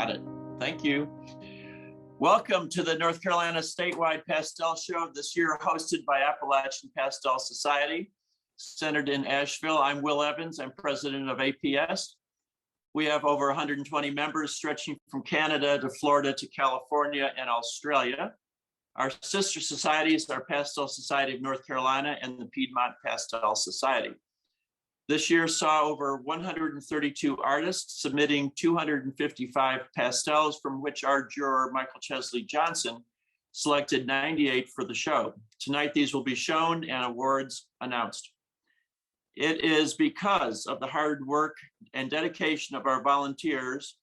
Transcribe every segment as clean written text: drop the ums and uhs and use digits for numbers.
Got it. Thank you. Welcome to the North Carolina Statewide Pastel Show, this year hosted by Appalachian Pastel Society, centered in Asheville. I'm Will Evans. I'm president of APS. We have over 120 members stretching from Canada to Florida to California and Australia. Our sister societies are Pastel Society of North Carolina and the Piedmont Pastel Society. This year saw over 132 artists submitting 255 pastels, from which our juror, Michael Chesley Johnson, selected 98 for the show. Tonight, these will be shown and awards announced. It is because of the hard work and dedication of our volunteers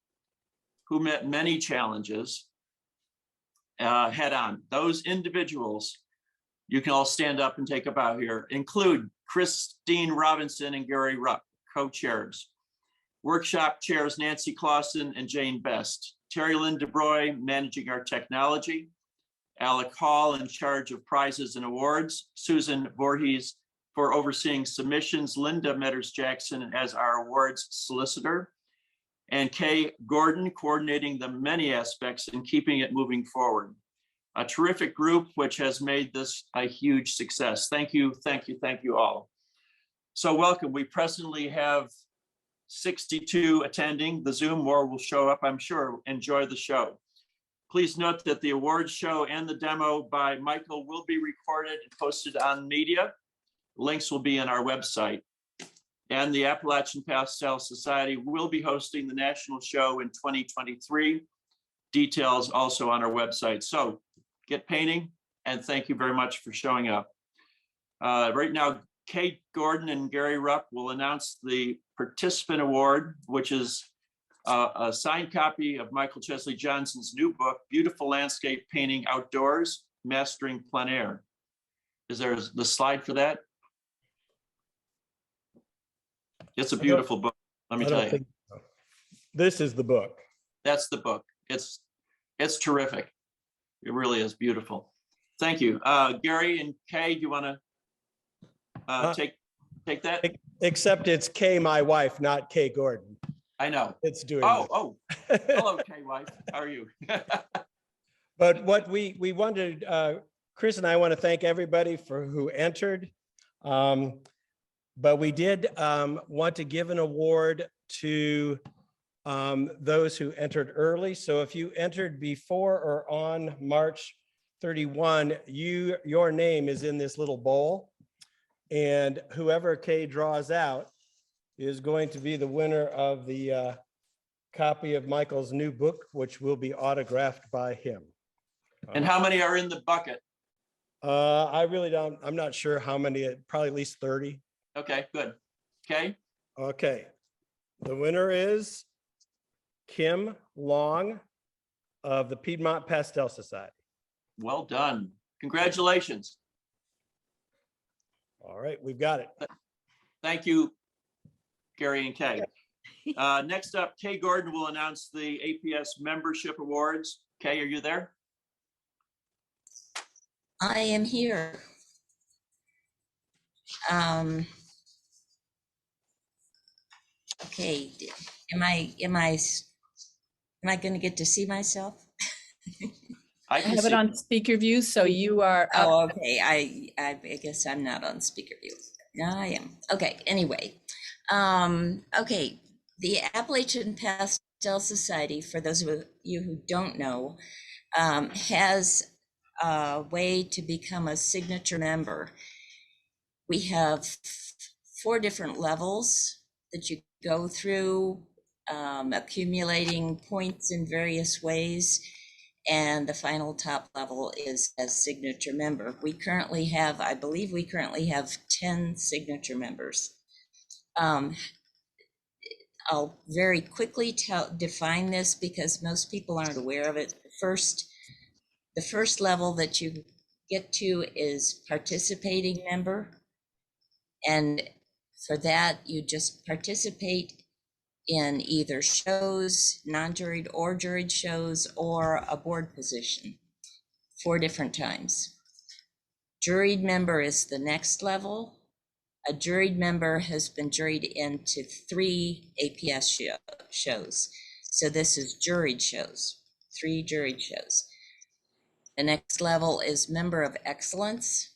who met many challenges head on. Those individuals, you can all stand up and take a bow here, include Christine Robinson and Gary Rupp, co-chairs. Workshop chairs Nancy Clausen and Jane Best. Terry Lynn DeBroy, managing our technology. Alec Hall, in charge of prizes and awards. Susan Voorhees, for overseeing submissions. Linda Metters-Jackson as our awards solicitor. And Kay Gordon, coordinating the many aspects and keeping it moving forward. A terrific group which has made this a huge success. Thank you, thank you, thank you all. So welcome. We presently have 62 attending. The Zoom more will show up, I'm sure. Enjoy the show. Please note that the awards show and the demo by Michael will be recorded and posted on media. Links will be on our website. And the Appalachian Pastel Society will be hosting the national show in 2023. Details also on our website. So get painting, and thank you very much for showing up. Right now, Kate Gordon and Gary Rupp will announce the participant award, which is a signed copy of Michael Chesley Johnson's new book, Beautiful Landscape Painting Outdoors, Mastering Plein Air. Is there the slide for that? It's a beautiful book, let me tell you. So. This is the book. That's the book. It's terrific. It really is beautiful. Thank you. Gary and Kay, do you want to take that? Except it's Kay, my wife, not Kay Gordon. I know. It's doing Oh, hello, Kay, wife. How are you? But what we wanted, Chris and I want to thank everybody who entered. But we did want to give an award to those who entered early. So if you entered before or on March 31, your name is in this little bowl, and whoever Kay draws out is going to be the winner of the copy of Michael's new book, which will be autographed by him. And how many are in the bucket? I really don't, I'm not sure how many, probably at least 30. Okay, good. Kay? Okay, the winner is Kim Long of the Piedmont Pastel Society. Well done. Congratulations. All right, we've got it. Thank you, Gary and Kay. Next up, Kay Gordon will announce the APS Membership Awards. Kay, are you there? I am here. Okay, am I going to get to see myself? I have it on speaker view, so you are. Oh, okay. I guess I'm not on speaker view. No, I am. Okay. Anyway, okay. The Appalachian Pastel Society, for those of you who don't know, has a way to become a signature member. We have 4 different levels that you go through, accumulating points in various ways. And the final top level is as signature member. We currently have, I believe we currently have 10 signature members. I'll very quickly define this because most people aren't aware of it. The first level that you get to is participating member. And for that, you just participate in either shows, non-juried or juried shows, or a board position 4 different times. Juried member is the next level. A juried member has been juried into 3 APS shows. So this is juried shows, 3 juried shows. The next level is Member of Excellence.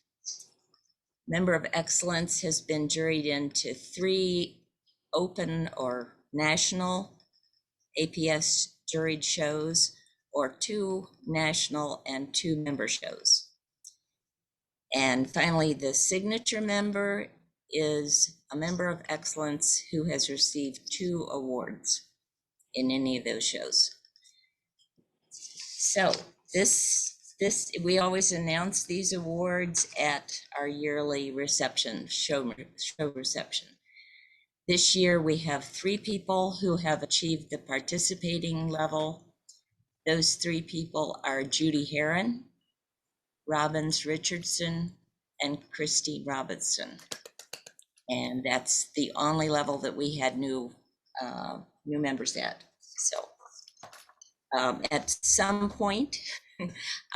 Member of Excellence has been juried into 3 open or national APS juried shows, or 2 national and 2 member shows. And finally, the signature member is a Member of Excellence who has received 2 awards in any of those shows. So this we always announce these awards at our yearly reception, show reception. This year we have 3 people who have achieved the participating level. Those 3 people are Judy Heron, Robbins Richardson, and Christy Robinson. And that's the only level that we had new members at. So at some point,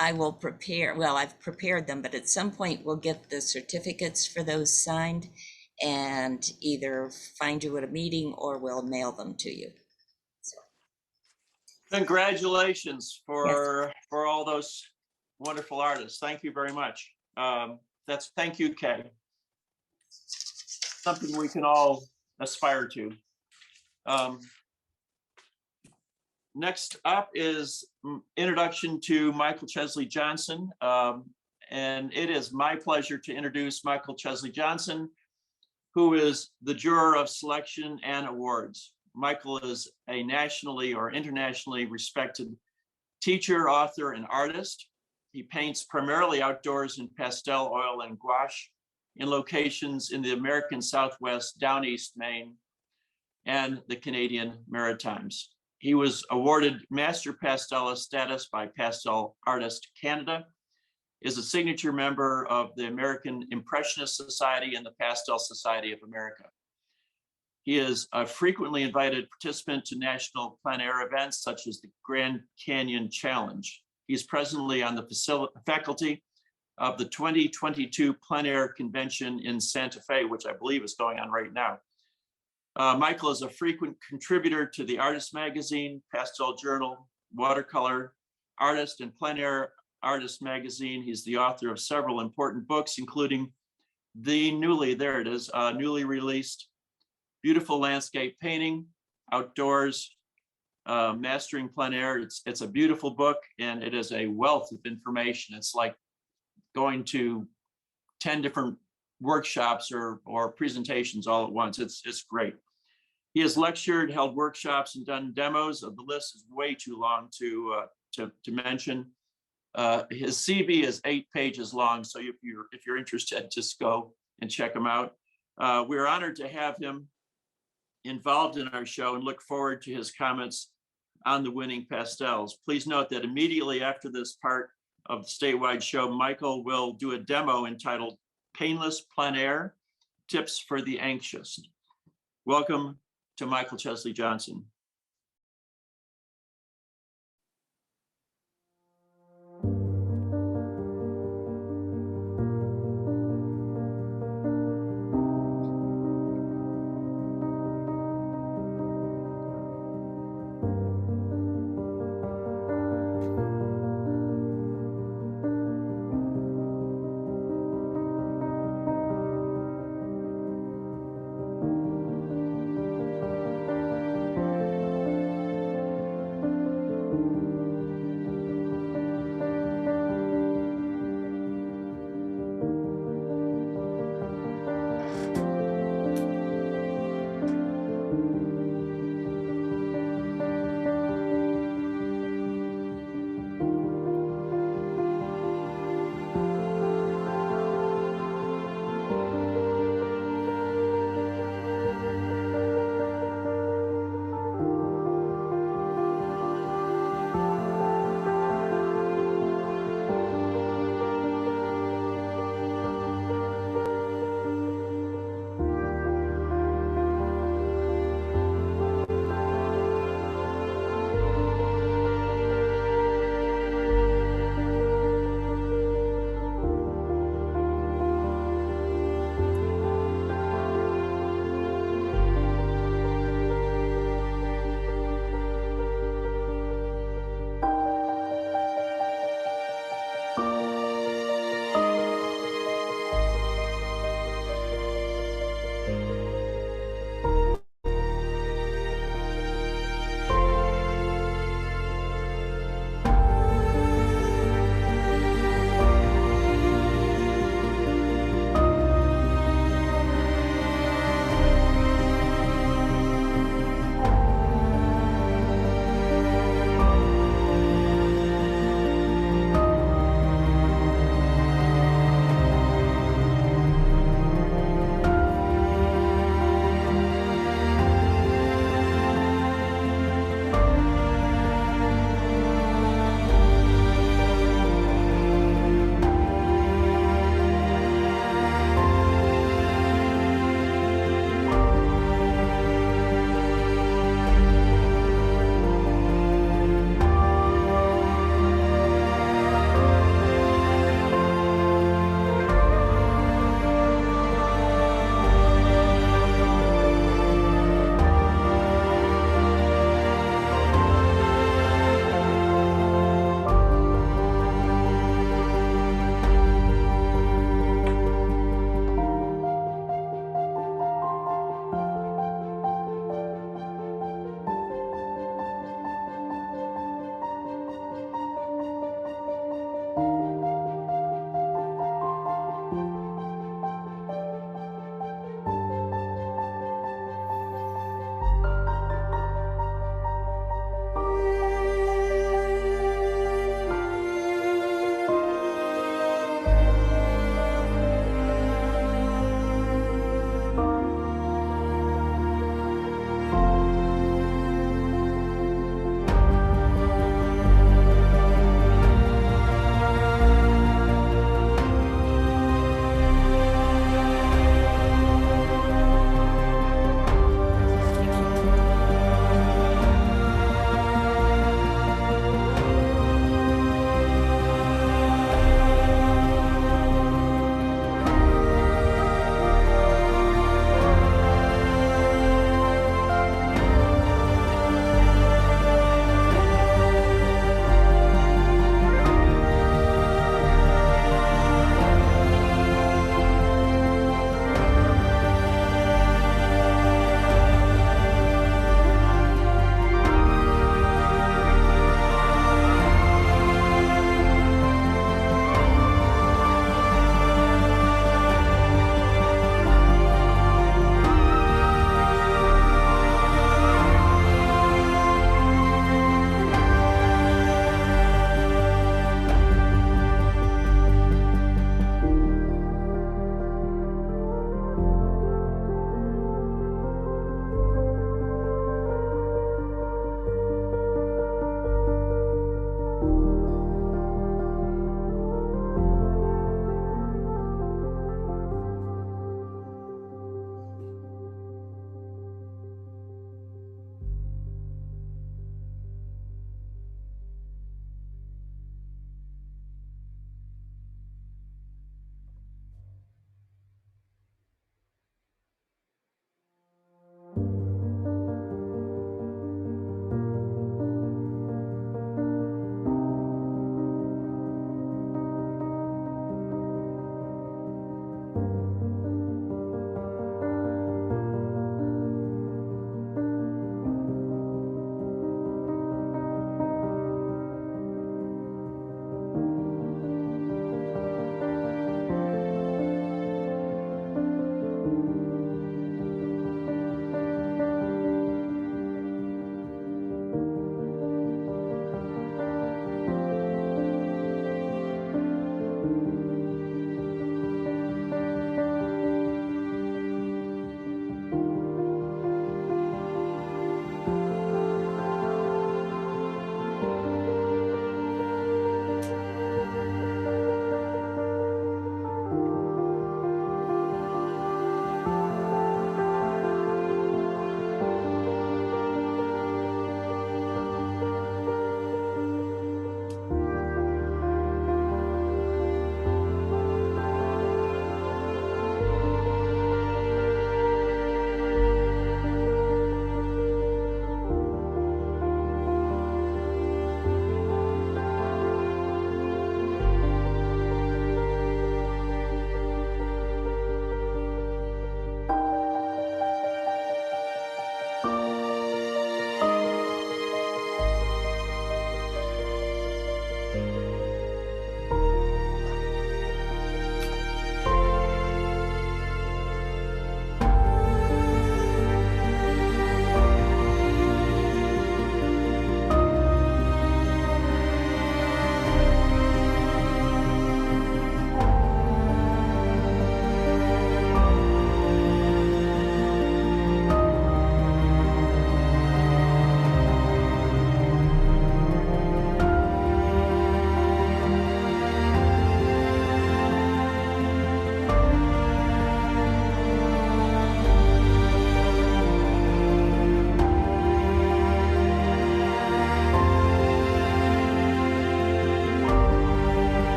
I will prepare, well, I've prepared them, but at some point we'll get the certificates for those signed and either find you at a meeting or we'll mail them to you. So. Congratulations for all those wonderful artists. Thank you very much. Thank you, Kay. Something we can all aspire to. Next up is introduction to Michael Chesley Johnson. And it is my pleasure to introduce Michael Chesley Johnson, who is the juror of selection and awards. Michael is a nationally or internationally respected teacher, author, and artist. He paints primarily outdoors in pastel, oil, and gouache in locations in the American Southwest, down East Maine, and the Canadian Maritimes. He was awarded Master Pastelist status by Pastel Artist Canada, is a signature member of the American Impressionist Society and the Pastel Society of America. He is a frequently invited participant to national plein air events such as the Grand Canyon Challenge. He is presently on the faculty of the 2022 plein air convention in Santa Fe, which I believe is going on right now. Michael is a frequent contributor to the Artist Magazine, Pastel Journal, Watercolor Artist, and Plein Air Artist Magazine. He's the author of several important books, including the newly released Beautiful Landscape Painting, Outdoors, Mastering Plein Air. It's a beautiful book, and it is a wealth of information. It's like going to 10 different workshops or presentations all at once. It's great. He has lectured, held workshops, and done demos. The list is way too long to mention. His CV is 8 pages long, so if you're interested, just go and check him out. We're honored to have him involved in our show and look forward to his comments on the winning pastels. Please note that immediately after this part of the statewide show, Michael will do a demo entitled Painless Plein Air, Tips for the Anxious. Welcome to Michael Chesley Johnson.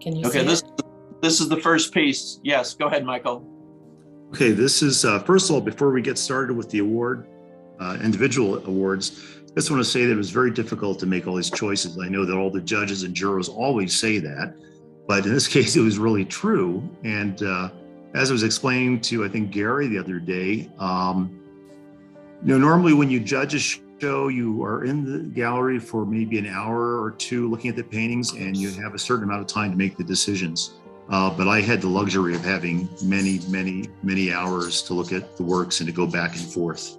Can you Okay, see it? this is the first piece. Yes, go ahead, Michael. Okay, this is, first of all, before we get started with the award, individual awards, I just want to say that it was very difficult to make all these choices. I know that all the judges and jurors always say that, but in this case, it was really true. And as I was explaining to, I think, Gary the other day, normally when you judge a show, you are in the gallery for maybe an hour or two looking at the paintings, and you have a certain amount of time to make the decisions. But I had the luxury of having many hours to look at the works and to go back and forth.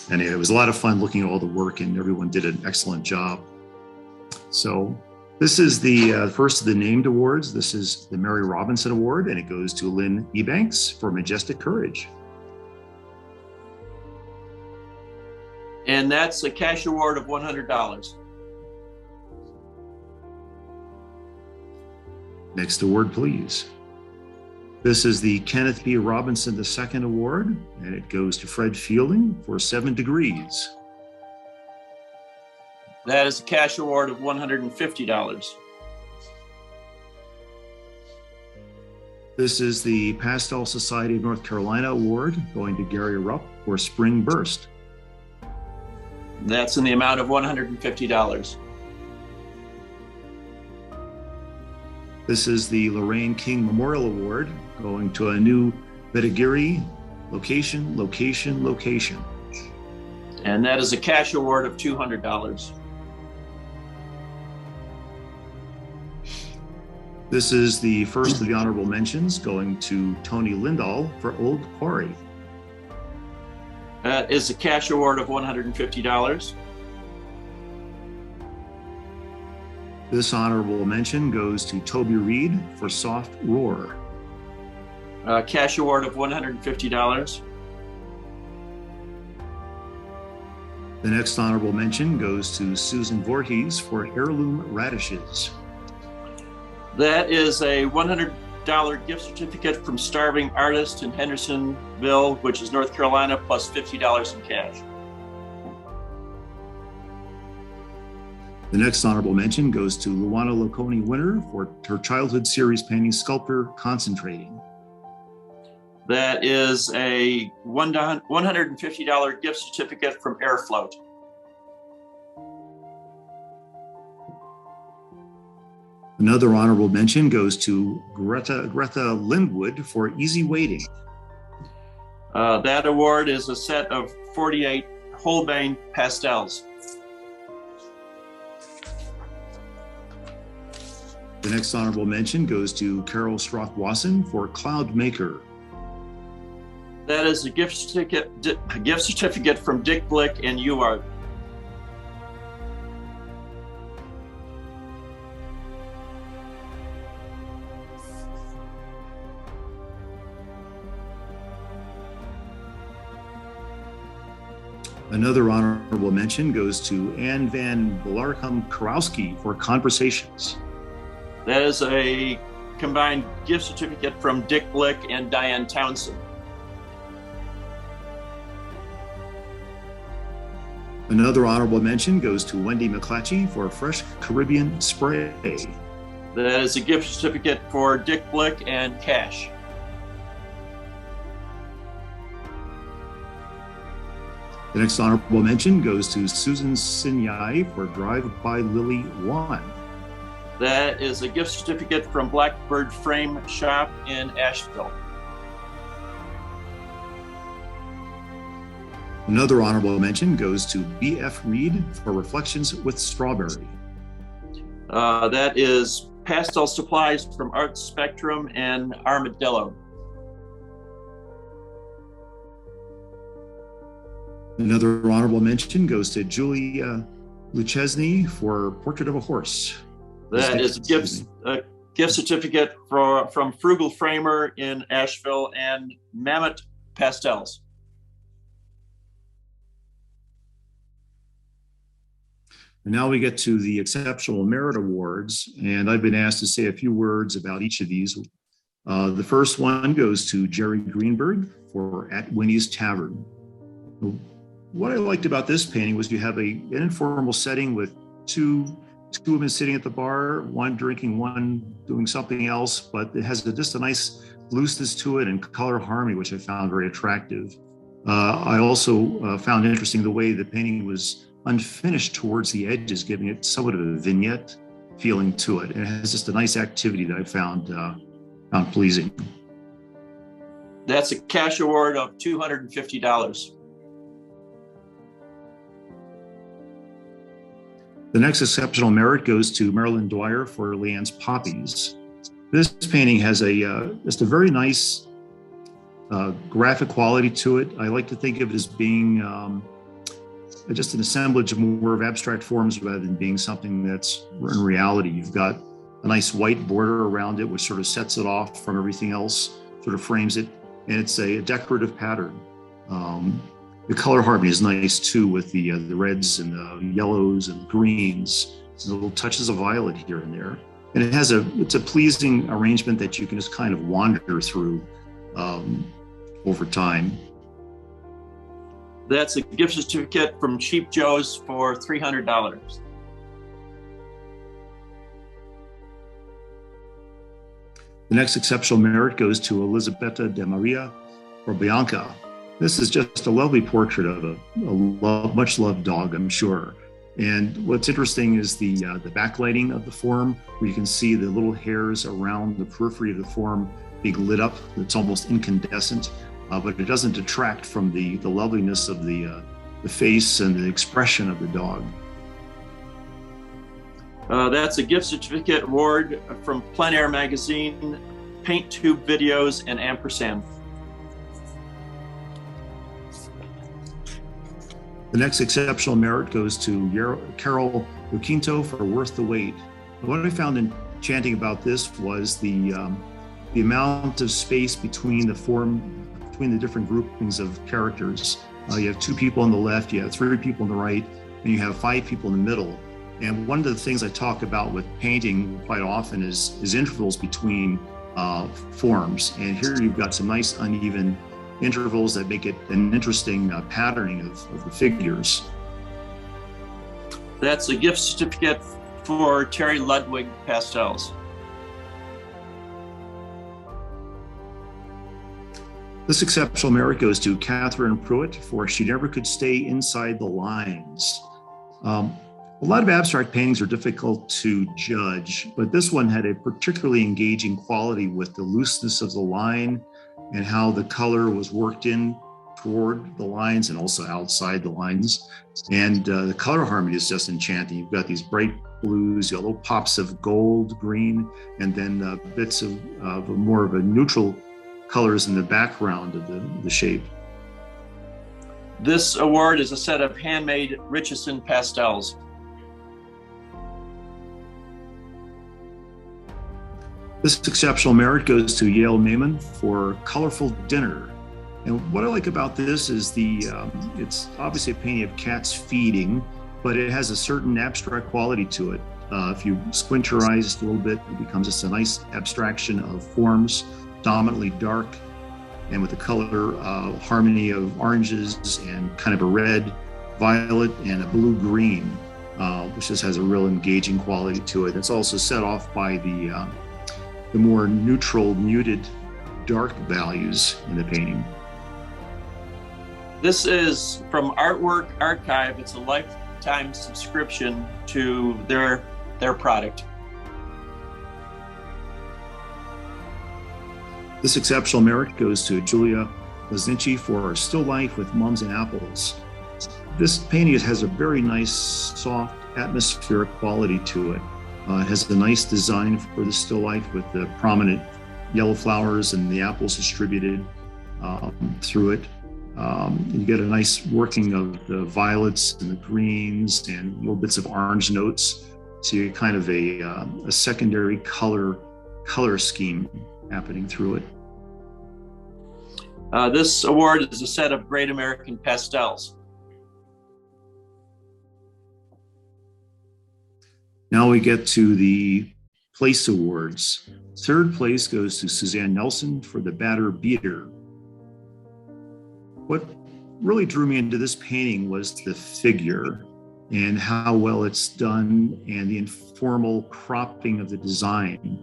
And it was a lot of fun looking at all the work, and everyone did an excellent job. So this is the first of the named awards. This is the Mary Robinson Award, and it goes to Lynn Ebanks for Majestic Courage. And that's a cash award of $100. Next award, please. This is the Kenneth B. Robinson II Award, and it goes to Fred Fielding for 7 Degrees. That is a cash award of $150. This is the Pastel Society of North Carolina Award, going to Gary Rupp for Spring Burst. That's in the amount of $150. This is the Lorraine King Memorial Award, going to Anu Vedagiri, location. And that is a cash award of $200. This is the first of the honorable mentions, going to Tony Lindahl for Old Quarry. That is a cash award of $150. This honorable mention goes to Toby Reed for Soft Roar. Cash award of $150. The next honorable mention goes to Susan Voorhees for Heirloom Radishes. That is a $100 gift certificate from Starving Artist in Hendersonville, which is North Carolina, plus $50 in cash. The next honorable mention goes to Luana Loconi winner for her childhood series painting Sculptor Concentrating. That is a $150 gift certificate from Airfloat. Another honorable mention goes to Greta Lindwood for Easy Waiting. That award is a set of 48 Holbein pastels. The next honorable mention goes to Carol Stroth-Wasson for Cloud Maker. That is a gift certificate from Dick Blick and UArt. Another honorable mention goes to Anne Van Blarcom-Karowski for Conversations. That is a combined gift certificate from Dick Blick and Diane Townsend. Another honorable mention goes to Wendy McClatchy for Fresh Caribbean Spray. That is a gift certificate for Dick Blick and cash. The next honorable mention goes to Susan Sinyai for Drive by Lily 1. That is a gift certificate from Blackbird Frame Shop in Asheville. Another honorable mention goes to B.F. Reed for Reflections with Strawberry. That is pastel supplies from Art Spectrum and Armadillo. Another honorable mention goes to Julia Luchesny for Portrait of a Horse. That is a gift certificate from Frugal Framer in Asheville and Mammoth Pastels. And now we get to the Exceptional Merit Awards, and I've been asked to say a few words about each of these. The first one goes to Jerry Greenberg for At Winnie's Tavern. What I liked about this painting was you have an informal setting with two two women sitting at the bar, one drinking, one doing something else, but it has just a nice looseness to it and color harmony, which I found very attractive. I also found interesting the way the painting was unfinished towards the edges, giving it somewhat of a vignette feeling to it. And it has just a nice activity that I found pleasing. That's a cash award of $250. The next exceptional merit goes to Marilyn Dwyer for Leanne's Poppies. This painting has just a very nice graphic quality to it. I like to think of it as being just an assemblage of more of abstract forms rather than being something that's in reality. You've got a nice white border around it, which sort of sets it off from everything else, sort of frames it, and it's a decorative pattern. The color harmony is nice too, with the reds and the yellows and greens, and little touches of violet here and there. And it's a pleasing arrangement that you can just kind of wander through over time. That's a gift certificate from Cheap Joe's for $300. The next exceptional merit goes to Elisabetta de Maria for Bianca. This is just a lovely portrait of a much loved dog, I'm sure. And what's interesting is the backlighting of the form, where you can see the little hairs around the periphery of the form being lit up. It's almost incandescent, but it doesn't detract from the loveliness of the face and the expression of the dog. That's a gift certificate award from Plein Air Magazine, Paint Tube Videos, and Ampersand. The next exceptional merit goes to Carol Luquinto for Worth the Wait. What I found enchanting about this was the amount of space between the different groupings of characters. You have two people on the left, you have three people on the right, and you have five people in the middle. And one of the things I talk about with painting quite often is intervals between forms. And here you've got some nice uneven intervals that make it an interesting patterning of the figures. That's a gift certificate for Terry Ludwig Pastels. This exceptional merit goes to Catherine Pruitt for She Never Could Stay Inside the Lines. A lot of abstract paintings are difficult to judge, but this one had a particularly engaging quality with the looseness of the line and how the color was worked in toward the lines and also outside the lines. And the color harmony is just enchanting. You've got these bright blues, little pops of gold, green, and then bits of more of a neutral colors in the background of the shape. This award is a set of handmade Richardson pastels. This exceptional merit goes to Yale Maiman for Colorful Dinner. And what I like about this is it's obviously a painting of cats feeding, but it has a certain abstract quality to it. If you squint your eyes a little bit, it becomes just a nice abstraction of forms, dominantly dark, and with the color harmony of oranges and kind of a red, violet, and a blue-green, which just has a real engaging quality to it. It's also set off by the more neutral, muted, dark values in the painting. This is from Artwork Archive. It's a lifetime subscription to their product. This exceptional merit goes to Julia Lazinci for Still Life with Mums and Apples. This painting has a very nice, soft, atmospheric quality to it. It has a nice design for the still life with the prominent yellow flowers and the apples distributed through it. You get a nice working of the violets and the greens and little bits of orange notes. So you get kind of a secondary color scheme happening through it. This award is a set of Great American Pastels. Now we get to the place awards. Third place goes to Suzanne Nelson for The Batter Beater. What really drew me into this painting was the figure. and how well it's done and the informal cropping of the design.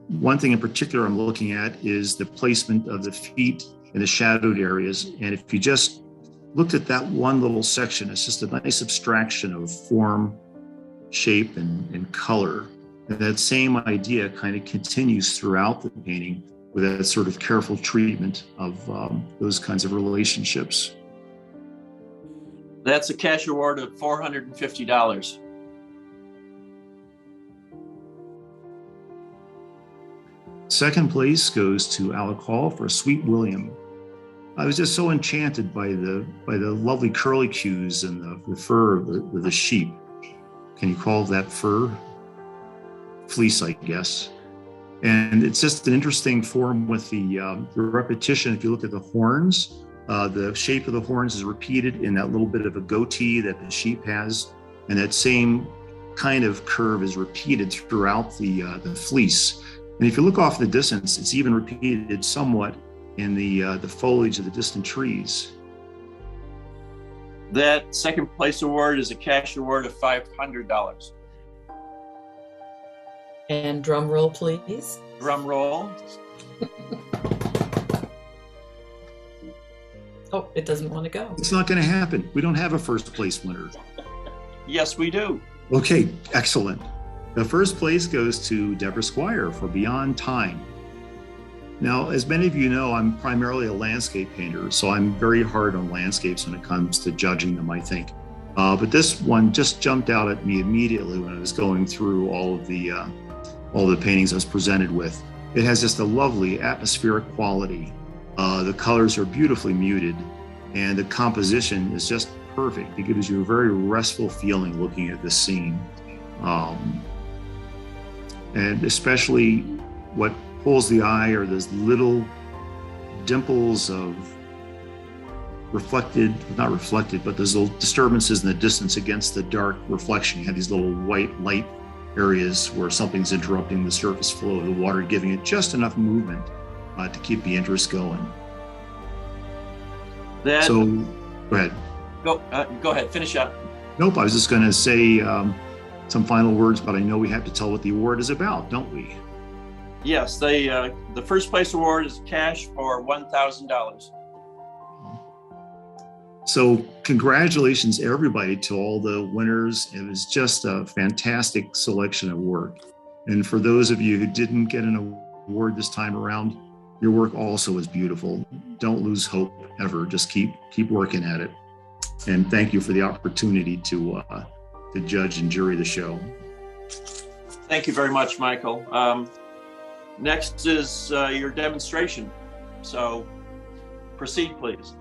One thing in particular I'm looking at is the placement of the feet in the shadowed areas. And if you just looked at that one little section, it's just a nice abstraction of form, shape, and color. And that same idea kind of continues throughout the painting with that sort of careful treatment of those kinds of relationships. That's a cash award of $450. Second place goes to Alec Hall for Sweet William. I was just so enchanted by the lovely curlicues and the fur of the sheep. Can you call that fur? Fleece, I guess. And it's just an interesting form with the repetition. If you look at the horns, the shape of the horns is repeated in that little bit of a goatee that the sheep has. And that same kind of curve is repeated throughout the fleece. And if you look off in the distance, it's even repeated somewhat in the foliage of the distant trees. That second place award is a cash award of $500. And drum roll, please. Drum roll. Oh, it doesn't want to go. It's not going to happen. We don't have a first place winner. Yes, we do. Okay, excellent. The first place goes to Deborah Squire for Beyond Time. Now, as many of you know, I'm primarily a landscape painter, so I'm very hard on landscapes when it comes to judging them, I think. But this one just jumped out at me immediately when I was going through all the paintings I was presented with. It has just a lovely atmospheric quality. The colors are beautifully muted, and the composition is just perfect. It gives you a very restful feeling looking at this scene. And especially what pulls the eye are those little dimples of not reflected, but those little disturbances in the distance against the dark reflection. You have these little white light areas where something's interrupting the surface flow of the water, giving it just enough movement to keep the interest going. So, go ahead. Go ahead, finish up. Nope, I was just going to say some final words, but I know we have to tell what the award is about, don't we? Yes, the first place award is cash for $1,000. So congratulations, everybody, to all the winners. It was just a fantastic selection of work. And for those of you who didn't get an award this time around, your work also is beautiful. Don't lose hope ever. Just keep working at it. And thank you for the opportunity to judge and jury the show. Thank you very much, Michael. Next is your demonstration. So proceed, please.